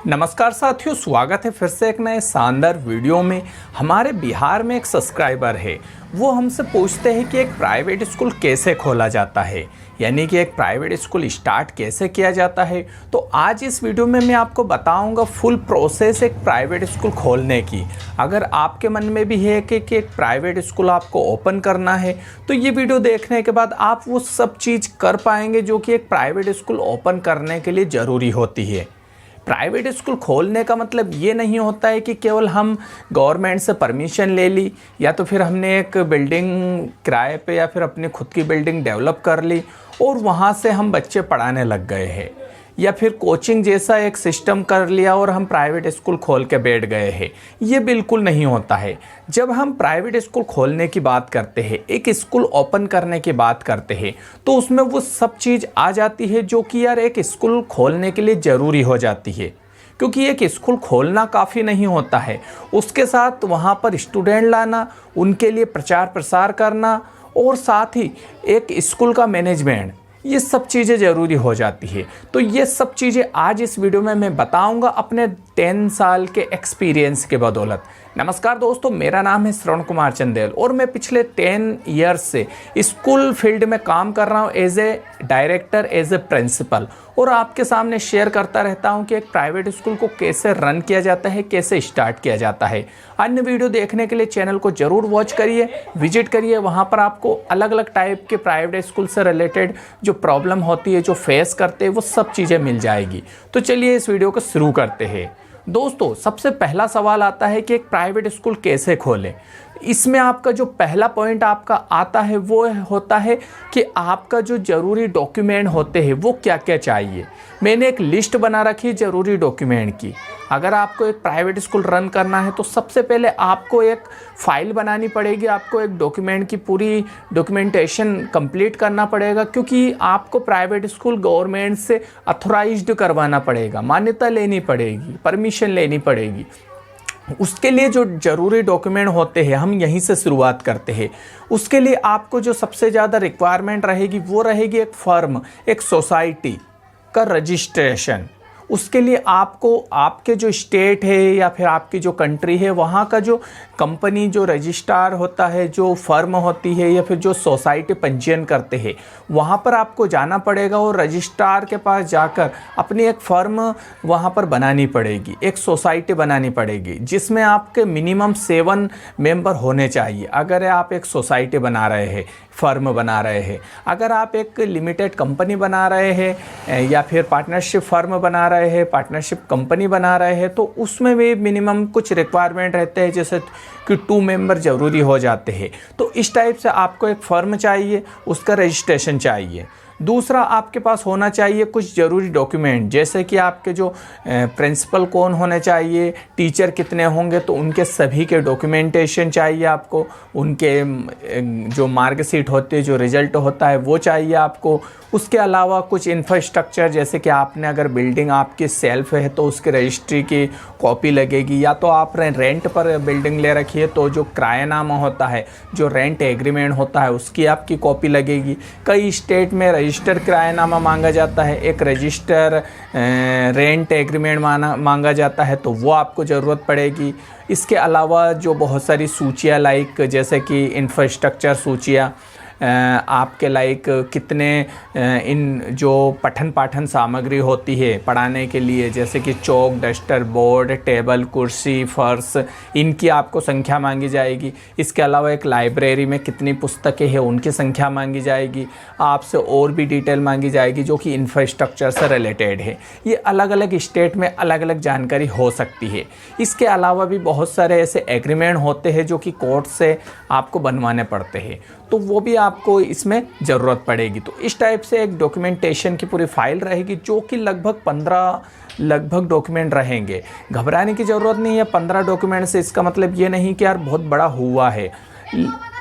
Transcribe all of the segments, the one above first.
नमस्कार साथियों, स्वागत है फिर से एक नए शानदार वीडियो में। हमारे बिहार में एक सब्सक्राइबर है, वो हमसे पूछते हैं कि एक प्राइवेट स्कूल कैसे खोला जाता है, यानी कि एक प्राइवेट स्कूल स्टार्ट कैसे किया जाता है। तो आज इस वीडियो में मैं आपको बताऊंगा फुल प्रोसेस एक प्राइवेट स्कूल खोलने की। अगर आपके मन में भी है कि एक प्राइवेट स्कूल आपको ओपन करना है, तो ये वीडियो देखने के बाद आप वो सब चीज़ कर पाएंगे जो कि एक प्राइवेट स्कूल ओपन करने के लिए ज़रूरी होती है। प्राइवेट स्कूल खोलने का मतलब ये नहीं होता है कि केवल हम गवर्नमेंट से परमिशन ले ली, या तो फिर हमने एक बिल्डिंग किराए पे या फिर अपनी खुद की बिल्डिंग डेवलप कर ली और वहाँ से हम बच्चे पढ़ाने लग गए हैं, या फिर कोचिंग जैसा एक सिस्टम कर लिया और हम प्राइवेट स्कूल खोल के बैठ गए हैं। ये बिल्कुल नहीं होता है। जब हम प्राइवेट स्कूल खोलने की बात करते हैं, एक स्कूल ओपन करने की बात करते हैं, तो उसमें वो सब चीज़ आ जाती है जो कि यार एक स्कूल खोलने के लिए ज़रूरी हो जाती है। क्योंकि एक स्कूल खोलना काफ़ी नहीं होता है, उसके साथ वहाँ पर स्टूडेंट लाना, उनके लिए प्रचार प्रसार करना और साथ ही एक स्कूल का मैनेजमेंट, ये सब चीज़ें ज़रूरी हो जाती है। तो ये सब चीज़ें आज इस वीडियो में मैं बताऊंगा अपने 10 साल के एक्सपीरियंस के बदौलत। नमस्कार दोस्तों, मेरा नाम है श्रवण कुमार चंदेल और मैं पिछले 10 ईयर्स से स्कूल फील्ड में काम कर रहा हूँ as a director, as a principal, और आपके सामने शेयर करता रहता हूँ कि एक प्राइवेट स्कूल को कैसे रन किया जाता है, कैसे स्टार्ट किया जाता है। अन्य वीडियो देखने के लिए चैनल को ज़रूर वॉच करिए, विजिट करिए। वहाँ पर आपको अलग अलग टाइप के प्राइवेट स्कूल से रिलेटेड जो प्रॉब्लम होती है, जो फेस करते हैं, वो सब चीज़ें मिल जाएगी। तो चलिए इस वीडियो को शुरू करते हैं। दोस्तों, सबसे पहला सवाल आता है कि एक प्राइवेट स्कूल कैसे खोलें। इसमें आपका जो पहला पॉइंट आपका आता है वो होता है कि आपका जो ज़रूरी डॉक्यूमेंट होते हैं वो क्या क्या चाहिए। मैंने एक लिस्ट बना रखी है ज़रूरी डॉक्यूमेंट की। अगर आपको एक प्राइवेट स्कूल रन करना है तो सबसे पहले आपको एक फ़ाइल बनानी पड़ेगी, आपको एक डॉक्यूमेंट की पूरी डॉक्यूमेंटेशन कंप्लीट करना पड़ेगा, क्योंकि आपको प्राइवेट स्कूल गवर्नमेंट से अथोराइज्ड करवाना पड़ेगा, मान्यता लेनी पड़ेगी, परमिशन लेनी पड़ेगी। उसके लिए जो ज़रूरी डॉक्यूमेंट होते हैं, हम यहीं से शुरुआत करते हैं। उसके लिए आपको जो सबसे ज़्यादा रिक्वायरमेंट रहेगी वो रहेगी एक फर्म, एक सोसाइटी का रजिस्ट्रेशन। उसके लिए आपको आपके जो स्टेट है या फिर आपकी जो कंट्री है, वहाँ का जो कंपनी, जो रजिस्ट्रार होता है, जो फर्म होती है या फिर जो सोसाइटी पंजीयन करते हैं, वहाँ पर आपको जाना पड़ेगा और रजिस्ट्रार के पास जाकर अपनी एक फर्म वहाँ पर बनानी पड़ेगी, एक सोसाइटी बनानी पड़ेगी, जिसमें आपके मिनिमम 7 मेंबर होने चाहिए। अगर आप एक सोसाइटी बना रहे हैं, फर्म बना रहे हैं, अगर आप एक लिमिटेड कंपनी बना रहे हैं या फिर पार्टनरशिप फर्म बना रहे हैं, पार्टनरशिप कंपनी बना रहे हैं, तो उसमें भी मिनिमम कुछ रिक्वायरमेंट रहते हैं, जैसे कि 2 मेंबर ज़रूरी हो जाते हैं। तो इस टाइप से आपको एक फ़र्म चाहिए, उसका रजिस्ट्रेशन चाहिए। दूसरा, आपके पास होना चाहिए कुछ ज़रूरी डॉक्यूमेंट, जैसे कि आपके जो प्रिंसिपल कौन होने चाहिए, टीचर कितने होंगे, तो उनके सभी के डॉक्यूमेंटेशन चाहिए आपको। उनके जो मार्कशीट होती है, जो रिज़ल्ट होता है, वो चाहिए आपको। उसके अलावा कुछ इंफ्रास्ट्रक्चर, जैसे कि आपने अगर बिल्डिंग आपकी सेल्फ है तो उसकी रजिस्ट्री की कॉपी लगेगी, या तो आपने रेंट पर बिल्डिंग ले रखी है तो जो किरायानामा होता है, जो रेंट एग्रीमेंट होता है, उसकी आपकी कॉपी लगेगी। कई स्टेट में रजिस्टर किरायानामा मांगा जाता है, एक रजिस्टर रेंट एग्रीमेंट मांगा जाता है, तो वो आपको ज़रूरत पड़ेगी। इसके अलावा जो बहुत सारी सूचियाँ, लाइक जैसे कि इंफ्रास्ट्रक्चर सूचियाँ, आपके लाइक कितने इन जो पठन पाठन सामग्री होती है पढ़ाने के लिए, जैसे कि चौक, डस्टर, बोर्ड, टेबल, कुर्सी, फर्श, इनकी आपको संख्या मांगी जाएगी। इसके अलावा एक लाइब्रेरी में कितनी पुस्तकें हैं उनकी संख्या मांगी जाएगी। आपसे और भी डिटेल मांगी जाएगी जो कि इंफ्रास्ट्रक्चर से रिलेटेड है। ये अलग अलग स्टेट में अलग अलग जानकारी हो सकती है। इसके अलावा भी बहुत सारे ऐसे एग्रीमेंट होते हैं जो कि कोर्ट से आपको बनवाने पड़ते हैं, तो वो भी आपको इसमें ज़रूरत पड़ेगी। तो इस टाइप से एक डॉक्यूमेंटेशन की पूरी फाइल रहेगी, जो कि लगभग 15 डॉक्यूमेंट रहेंगे। घबराने की ज़रूरत नहीं है। 15 डॉक्यूमेंट से इसका मतलब ये नहीं कि यार बहुत बड़ा हुआ है।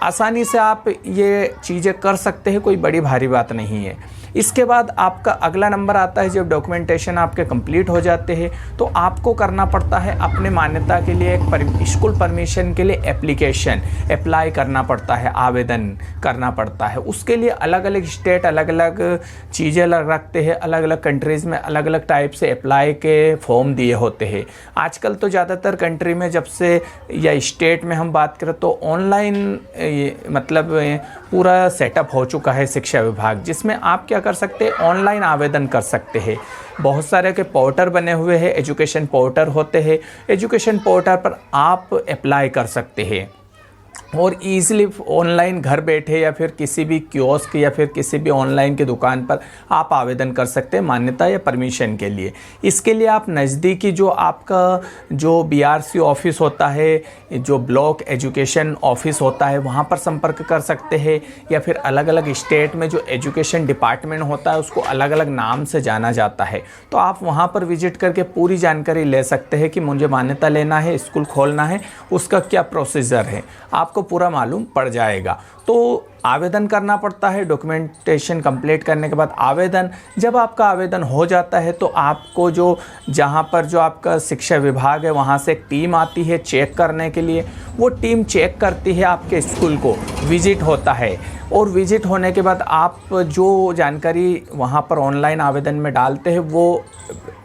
आसानी से आप ये चीज़ें कर सकते हैं, कोई बड़ी भारी बात नहीं है। इसके बाद आपका अगला नंबर आता है, जब डॉक्यूमेंटेशन आपके कंप्लीट हो जाते हैं तो आपको करना पड़ता है अपने मान्यता के लिए एक स्कूल परमिशन के लिए एप्लीकेशन अप्लाई करना पड़ता है, आवेदन करना पड़ता है। उसके लिए अलग अलग स्टेट अलग अलग चीज़ें रखते हैं, अलग अलग कंट्रीज़ में अलग अलग टाइप से अप्लाई के फॉर्म दिए होते हैं। आजकल तो ज़्यादातर कंट्री में जब से या स्टेट में हम बात करें तो ऑनलाइन मतलब पूरा सेटअप हो चुका है शिक्षा विभाग, जिसमें आप क्या कर सकते हैं, ऑनलाइन आवेदन कर सकते हैं। बहुत सारे के पोर्टल बने हुए हैं, एजुकेशन पोर्टल होते हैं, एजुकेशन पोर्टल पर आप अप्लाई कर सकते हैं और ईज़िली ऑनलाइन घर बैठे या फिर किसी भी कियोस्क या फिर किसी भी ऑनलाइन की दुकान पर आप आवेदन कर सकते हैं मान्यता या परमिशन के लिए। इसके लिए आप नज़दीकी जो आपका जो बीआरसी ऑफिस होता है, जो ब्लॉक एजुकेशन ऑफिस होता है, वहाँ पर संपर्क कर सकते हैं, या फिर अलग अलग स्टेट में जो एजुकेशन डिपार्टमेंट होता है उसको अलग अलग नाम से जाना जाता है, तो आप वहाँ पर विजिट करके पूरी जानकारी ले सकते हैं कि मुझे मान्यता लेना है, स्कूल खोलना है, उसका क्या प्रोसीजर है, आपको पूरा मालूम पड़ जाएगा। तो आवेदन करना पड़ता है, डॉक्यूमेंटेशन कंप्लीट करने के बाद आवेदन, जब आपका आवेदन हो जाता है तो आपको जो जहाँ पर जो आपका शिक्षा विभाग है वहाँ से एक टीम आती है चेक करने के लिए। वो टीम चेक करती है आपके स्कूल को, विजिट होता है और विजिट होने के बाद आप जो जानकारी वहाँ पर ऑनलाइन आवेदन में डालते हैं वो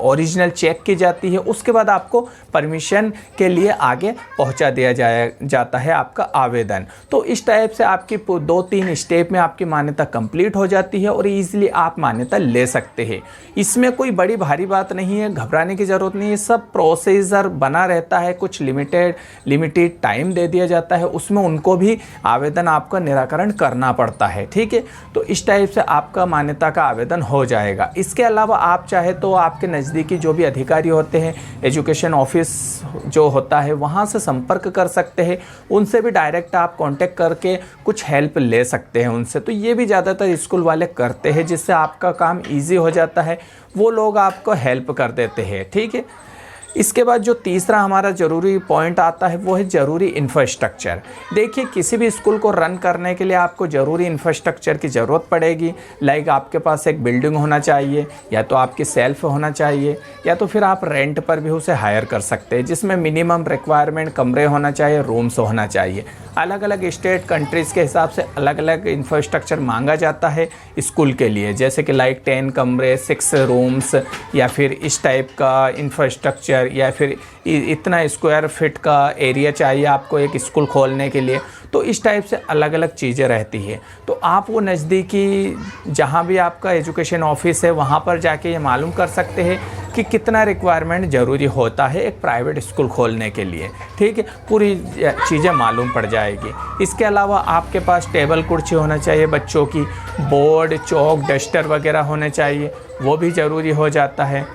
ओरिजिनल चेक की जाती है। उसके बाद आपको परमिशन के लिए आगे पहुंचा दिया जाता है आपका आवेदन। तो इस टाइप से आपकी 2-3 स्टेप में आपकी मान्यता कंप्लीट हो जाती है और इजीली आप मान्यता ले सकते हैं। इसमें कोई बड़ी भारी बात नहीं है, घबराने की ज़रूरत नहीं है, सब प्रोसीजर बना रहता है। कुछ लिमिटेड टाइम दे दिया जाता है, उसमें उनको भी आवेदन आपका निराकरण करना पड़ता है। ठीक है, तो इस टाइप से आपका मान्यता का आवेदन हो जाएगा। इसके अलावा आप चाहे तो आपके नज़दीकी जो भी अधिकारी होते हैं, एजुकेशन ऑफिस जो होता है वहाँ से संपर्क कर सकते हैं, उनसे भी डायरेक्ट आप कांटेक्ट करके कुछ हेल्प ले सकते हैं उनसे। तो ये भी ज़्यादातर स्कूल वाले करते हैं, जिससे आपका काम इजी हो जाता है, वो लोग आपको हेल्प कर देते हैं। ठीक है, इसके बाद जो तीसरा हमारा ज़रूरी पॉइंट आता है वो है ज़रूरी इंफ्रास्ट्रक्चर। देखिए, किसी भी स्कूल को रन करने के लिए आपको ज़रूरी इंफ्रास्ट्रक्चर की ज़रूरत पड़ेगी। लाइक आपके पास एक बिल्डिंग होना चाहिए, या तो आपकी सेल्फ होना चाहिए, या तो फिर आप रेंट पर भी उसे हायर कर सकते हैं, जिसमें मिनिमम रिक्वायरमेंट कमरे होना चाहिए, रूम्स होना चाहिए। अलग अलग स्टेट कंट्रीज़ के हिसाब से अलग अलग इंफ्रास्ट्रक्चर मांगा जाता है स्कूल के लिए, जैसे कि लाइक 10 कमरे, 6 रूम्स, या फिर इस टाइप का इंफ्रास्ट्रक्चर, या फिर इतना स्क्वायर फीट का एरिया चाहिए आपको एक स्कूल खोलने के लिए। तो इस टाइप से अलग अलग चीज़ें रहती है। तो आप वो नज़दीकी जहाँ भी आपका एजुकेशन ऑफिस है वहाँ पर जाके ये मालूम कर सकते हैं कि कितना रिक्वायरमेंट ज़रूरी होता है एक प्राइवेट स्कूल खोलने के लिए। ठीक है, पूरी चीज़ें मालूम पड़ जाएगी। इसके अलावा आपके पास टेबल कुर्सी होना चाहिए, बच्चों की बोर्ड, चौक, डस्टर वगैरह होने चाहिए, वो भी ज़रूरी हो जाता है।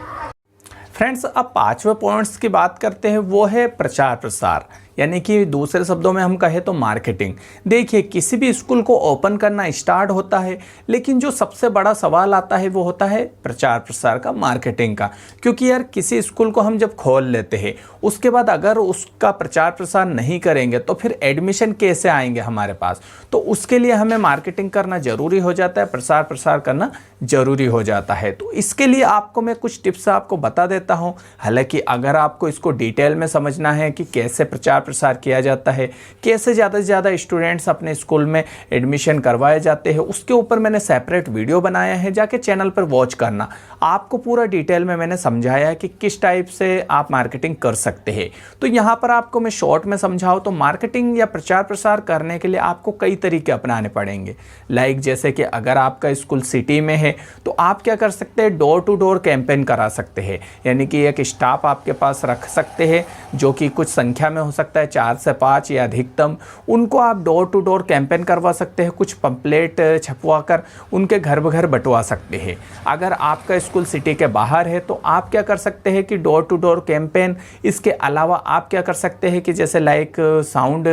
फ्रेंड्स, अब 5वें पॉइंट्स की बात करते हैं, वो है प्रचार प्रसार, यानी कि दूसरे शब्दों में हम कहें तो मार्केटिंग। देखिए, किसी भी स्कूल को ओपन करना स्टार्ट होता है, लेकिन जो सबसे बड़ा सवाल आता है वो होता है प्रचार प्रसार का, मार्केटिंग का। क्योंकि यार किसी स्कूल को हम जब खोल लेते हैं उसके बाद अगर उसका प्रचार प्रसार नहीं करेंगे तो फिर एडमिशन कैसे आएंगे हमारे पास। तो उसके लिए हमें मार्केटिंग करना ज़रूरी हो जाता है, प्रचार प्रसार करना ज़रूरी हो जाता है। तो इसके लिए आपको मैं कुछ टिप्स आपको बता देता हूँ। हालांकि अगर आपको इसको डिटेल में समझना है कि कैसे प्रचार प्रसार किया जाता है, कैसे ज़्यादा से ज़्यादा स्टूडेंट्स अपने स्कूल में एडमिशन करवाए जाते हैं, उसके ऊपर मैंने सेपरेट वीडियो बनाया है, जाके चैनल पर वॉच करना। आपको पूरा डिटेल में मैंने समझाया है कि किस टाइप से आप मार्केटिंग कर सकते हैं। तो यहाँ पर आपको मैं शॉर्ट में समझाऊँ तो मार्केटिंग या प्रचार प्रसार करने के लिए आपको कई तरीके अपनाने पड़ेंगे। लाइक जैसे कि अगर आपका स्कूल सिटी में है तो आप क्या कर सकते हैं, डोर टू डोर कैंपेन करा सकते हैं। यानी कि एक स्टाफ आपके पास रख सकते हैं जो कि कुछ संख्या में हो सकता है 4 से 5 या अधिकतम, उनको आप डोर टू डोर कैंपेन करवा सकते हैं। कुछ पंपलेट छपवा कर उनके घर घर बंटवा सकते हैं। अगर आपका स्कूल सिटी के बाहर है तो आप क्या कर सकते हैं कि डोर टू डोर कैंपेन। इसके अलावा आप क्या कर सकते हैं कि जैसे लाइक साउंड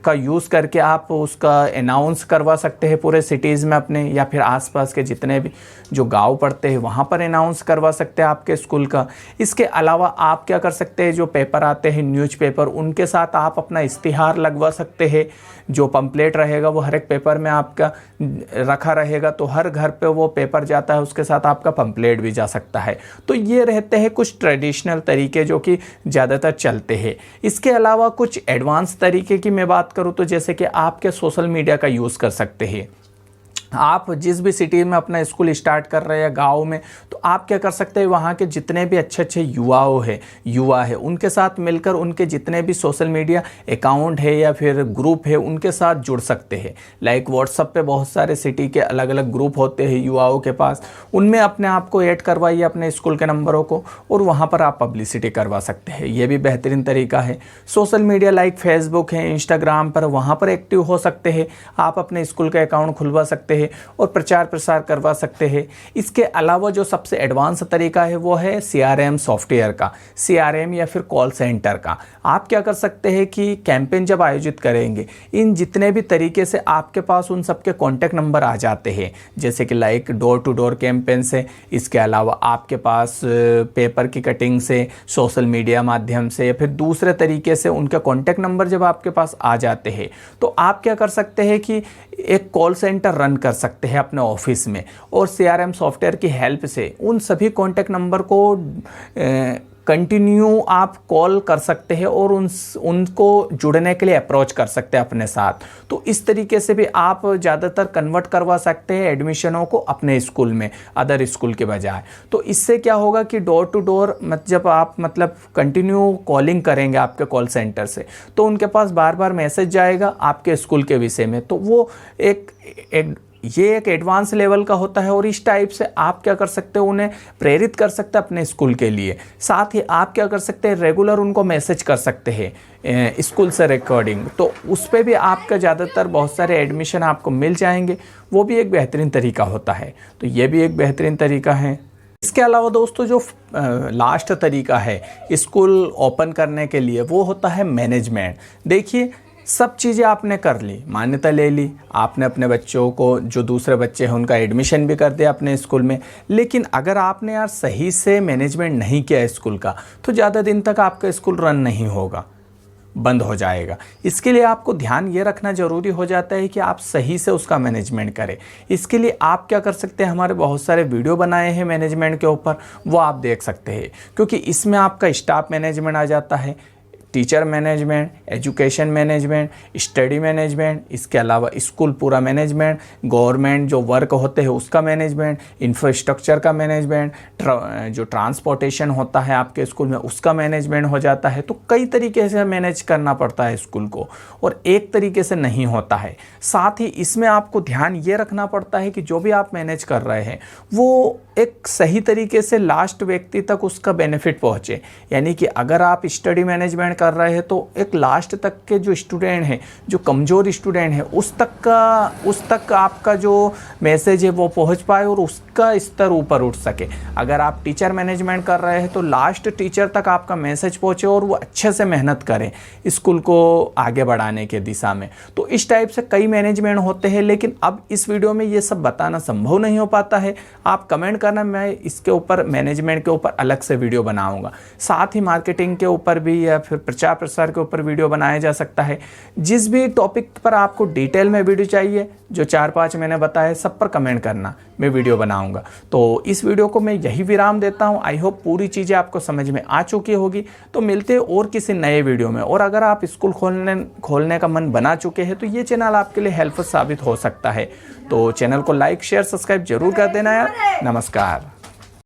का यूज़ करके आप उसका अनाउंस करवा सकते हैं पूरे सिटीज़ में अपने, या फिर आसपास के जितने भी जो गांव पड़ते हैं वहाँ पर अनाउंस करवा सकते हैं आपके स्कूल का। इसके अलावा आप क्या कर सकते हैं, जो पेपर आते हैं, न्यूज़ न्यूज़पेपर, उनके साथ आप अपना इश्तिहार लगवा सकते हैं। जो पंपलेट रहेगा वो हर एक पेपर में आपका रखा रहेगा, तो हर घर पे वो पेपर जाता है, उसके साथ आपका पंपलेट भी जा सकता है। तो ये रहते हैं कुछ ट्रेडिशनल तरीके जो कि ज़्यादातर चलते हैं। इसके अलावा कुछ एडवांस तरीके की मैं बात करूँ तो जैसे कि आपके सोशल मीडिया का यूज़ कर सकते हैं। आप जिस भी सिटी में अपना स्कूल स्टार्ट कर रहे हैं गांव में, तो आप क्या कर सकते हैं, वहाँ के जितने भी अच्छे अच्छे युवा है उनके साथ मिलकर उनके जितने भी सोशल मीडिया अकाउंट है या फिर ग्रुप है उनके साथ जुड़ सकते हैं। लाइक व्हाट्सएप पे बहुत सारे सिटी के अलग अलग ग्रुप होते हैं युवाओं के पास, उनमें अपने आप को ऐड करवाइए अपने स्कूल के नंबरों को, और वहाँ पर आप पब्लिसिटी करवा सकते हैं। ये भी बेहतरीन तरीका है। सोशल मीडिया लाइक फेसबुक है, इंस्टाग्राम पर, वहाँ पर एक्टिव हो सकते हैं। आप अपने स्कूल का अकाउंट खुलवा सकते हैं और प्रचार प्रसार करवा सकते हैं। इसके अलावा जो सबसे एडवांस तरीका है वो है CRM सॉफ्टवेयर का, CRM या फिर कॉल सेंटर का। आप क्या कर सकते हैं कि कैंपेन जब आयोजित करेंगे, इन जितने भी तरीके से आपके पास उन सबके कॉन्टैक्ट नंबर आ जाते हैं, जैसे कि like door to door campaign से, इसके अलावा आपके पास पेपर की कटिंग से, सोशल मीडिया माध्यम से या फिर दूसरे तरीके से उनके कॉन्टैक्ट नंबर जब आपके पास आ जाते हैं, तो आप क्या कर सकते हैं कि एक कॉल सेंटर रन कर सकते हैं अपने ऑफिस में, और CRM सॉफ्टवेयर की हेल्प से उन सभी कॉन्टैक्ट नंबर को कंटिन्यू आप कॉल कर सकते हैं और उनको जुड़ने के लिए अप्रोच कर सकते हैं अपने साथ। तो इस तरीके से भी आप ज़्यादातर कन्वर्ट करवा सकते हैं एडमिशनों को अपने स्कूल में अदर स्कूल के बजाय। तो इससे क्या होगा कि डोर टू डोर जब आप कंटिन्यू कॉलिंग करेंगे आपके कॉल सेंटर से, तो उनके पास बार बार मैसेज जाएगा आपके स्कूल के विषय में। तो वो ये एक एडवांस लेवल का होता है, और इस टाइप से आप क्या कर सकते हो, उन्हें प्रेरित कर सकते हैं अपने स्कूल के लिए। साथ ही आप क्या कर सकते हैं, रेगुलर उनको मैसेज कर सकते हैं स्कूल से रिकॉर्डिंग, तो उस पर भी आपका ज़्यादातर बहुत सारे एडमिशन आपको मिल जाएंगे। वो भी एक बेहतरीन तरीका होता है। तो ये भी एक बेहतरीन तरीका है। इसके अलावा दोस्तों जो लास्ट तरीका है स्कूल ओपन करने के लिए, वो होता है मैनेजमेंट। देखिए, सब चीज़ें आपने कर ली, मान्यता ले ली, आपने अपने बच्चों को, जो दूसरे बच्चे हैं उनका एडमिशन भी कर दिया अपने स्कूल में, लेकिन अगर आपने यार सही से मैनेजमेंट नहीं किया स्कूल का, तो ज़्यादा दिन तक आपका स्कूल रन नहीं होगा, बंद हो जाएगा। इसके लिए आपको ध्यान ये रखना ज़रूरी हो जाता है कि आप सही से उसका मैनेजमेंट करें। इसके लिए आप क्या कर सकते हैं, हमारे बहुत सारे वीडियो बनाए हैं मैनेजमेंट के ऊपर, वो आप देख सकते हैं, क्योंकि इसमें आपका स्टाफ मैनेजमेंट आ जाता है, teacher management, education management, study management, इसके अलावा स्कूल पूरा मैनेजमेंट, गवर्नमेंट जो वर्क होते हैं उसका मैनेजमेंट, इंफ्रास्ट्रक्चर का मैनेजमेंट, जो ट्रांसपोर्टेशन होता है आपके स्कूल में उसका मैनेजमेंट हो जाता है। तो कई तरीके से मैनेज करना पड़ता है स्कूल को, और एक तरीके से नहीं होता है। साथ ही इसमें आपको ध्यान ये रखना पड़ता है कि जो भी आप मैनेज कर रहे हैं वो एक सही तरीके से लास्ट व्यक्ति तक उसका बेनिफिट पहुँचे। यानी कि अगर आप स्टडी मैनेजमेंट कर रहे हैं तो एक लास्ट तक के जो स्टूडेंट हैं, जो कमज़ोर स्टूडेंट है, उस तक आपका जो मैसेज है वो पहुंच पाए और उसका स्तर ऊपर उठ सके। अगर आप टीचर मैनेजमेंट कर रहे हैं तो लास्ट टीचर तक आपका मैसेज पहुंचे और वो अच्छे से मेहनत करें स्कूल को आगे बढ़ाने के दिशा में। तो इस टाइप से कई मैनेजमेंट होते हैं, लेकिन अब इस वीडियो में ये सब बताना संभव नहीं हो पाता है। आप कमेंट करना, मैं इसके ऊपर मैनेजमेंट के ऊपर अलग से वीडियो बनाऊंगा। साथ ही मार्केटिंग के ऊपर भी या फिर प्रचार प्रसार के ऊपर वीडियो बनाया जा सकता है। जिस भी टॉपिक पर आपको डिटेल में वीडियो चाहिए, जो 4-5 मैंने बताए, सब पर कमेंट करना, मैं वीडियो बनाऊंगा। तो इस वीडियो को मैं यही विराम देता हूं। आई होप पूरी चीज़ें आपको समझ में आ चुकी होगी। तो मिलते हैं और किसी नए वीडियो में। और अगर आप स्कूल खोलने का मन बना चुके हैं तो ये चैनल आपके लिए हेल्पफुल साबित हो सकता है। तो चैनल को लाइक, शेयर, सब्सक्राइब जरूर कर देना यार। नमस्कार।